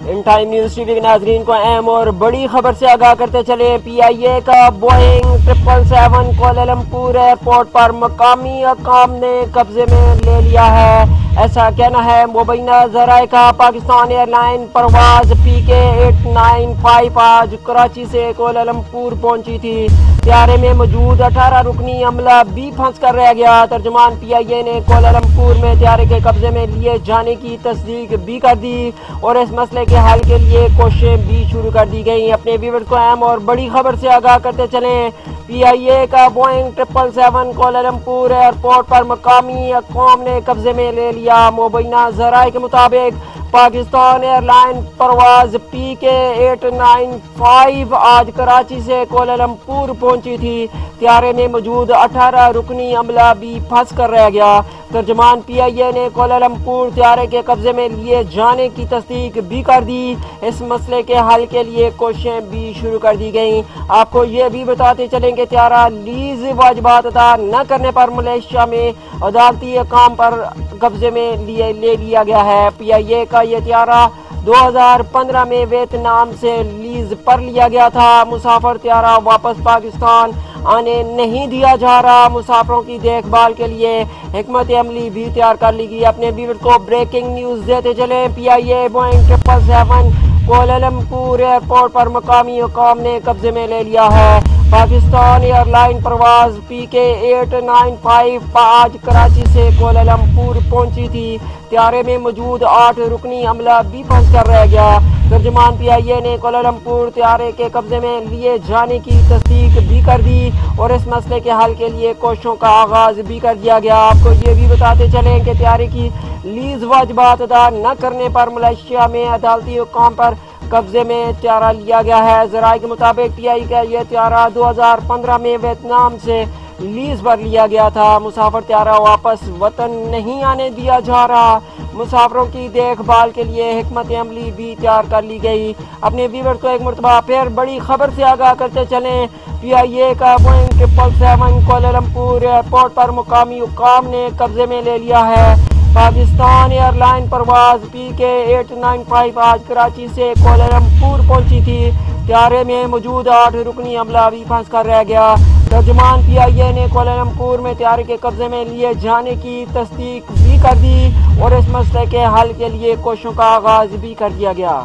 In time news TV के नाजरीन को अहम और बड़ी खबर से आगाह करते चले। PIA का बोइंग 777 कोलालमपुर एयरपोर्ट पर मकामी अकाम ने कब्जे में ले लिया है, ऐसा कहना है मुबैना जराए का। पाकिस्तान एयरलाइन परवाज PK 895 आज कराची से कोलालमपुर पहुंची थी। त्यारे में मौजूद 18 रुकनी अमला भी फंस कर रह गया। तर्जुमान PIA ने कोलालमपुर में त्यारे के कब्जे में लिए जाने की तस्दीक भी कर दी और इस मसले के हल के लिए कोशिशें भी शुरू कर दी गई। अपने व्यूअर्स को अहम और बड़ी खबर से आगाह करते चलें। PIA का बोइंग 777 कोलालमपुर एयरपोर्ट पर मकामी अक़वाम ने कब्जे में ले लिया। मुबैना ज़राए के मुताबिक पाकिस्तान एयरलाइन परवाज PK 895 आज कराची से कोलालमपुर पहुंची थी। त्यारे में मौजूद 18 रुकनी अमला भी फंस कर रह गया। तर्जुमान PIA ने कोलालमपुर त्यारे के कब्जे में लिए जाने की तस्दीक भी कर दी। इस मसले के हल के लिए कोशिशें भी शुरू कर दी गई। आपको ये भी बताते चलें कि त्यारा लीज वाजिबात अदा न करने पर मलेशिया में अदालती अकाम पर कब्जे में ले लिया गया है। PIA का ये त्यारा 2015 में वियतनाम से लीज पर लिया गया था। मुसाफिर त्यारा वापस पाकिस्तान आने नहीं दिया जा रहा। मुसाफिरों की देखभाल के लिए हिकमत अमली भी तैयार कर ली गई। अपने व्यूअर्स को ब्रेकिंग न्यूज देते चले। PIA बोइंग 777 कोलालमपुर एयरपोर्ट पर मकामी हुकाम ने कब्जे में ले लिया है। पाकिस्तान एयरलाइन परवाज PK 895 आज कराची से कोलालमपुर पहुंची थी। त्यारे में मौजूद 8 रुकनी अमला भी फंस कर रह गया। तर्जुमान PIA ने कोलालमपुर त्यारे के कब्जे में लिए जाने की तस्दीक भी कर दी और इस मसले के हल के लिए कोशिशों का आगाज भी कर दिया गया। आपको ये भी बताते चलें कि त्यारे की लीज वाजिबात अदा न करने पर मलेशिया में अदालती हुक्म पर कब्जे में त्यारा लिया गया है। जराए के मुताबिक PIA का यह त्यारा 2015 में वियतनाम से लीज पर लिया गया था। मुसाफिर त्यारा वापस वतन नहीं आने दिया जा रहा। मुसाफिरों की देखभाल के लिए हिकमत अमली भी तैयार कर ली गई। अपने व्यूअर्स को एक मरतबा फिर बड़ी खबर से आगाह करते चलें। PIA का बोइंग 777 कोलालमपुर एयरपोर्ट पर मुकामी हुक्काम ने कब्जे में ले लिया है। पाकिस्तान एयरलाइन परवाज PK 895 आज कराची से कोलालमपुर पहुंची थी। त्यारे में मौजूद 8 रुकनी अमला भी फंस कर रह गया। तर्जुमान PIA ने कोलालमपुर में त्यारे के कब्जे में लिए जाने की तस्दीक भी कर दी और इस मसले के हल के लिए कोशिशों का आगाज भी कर दिया गया।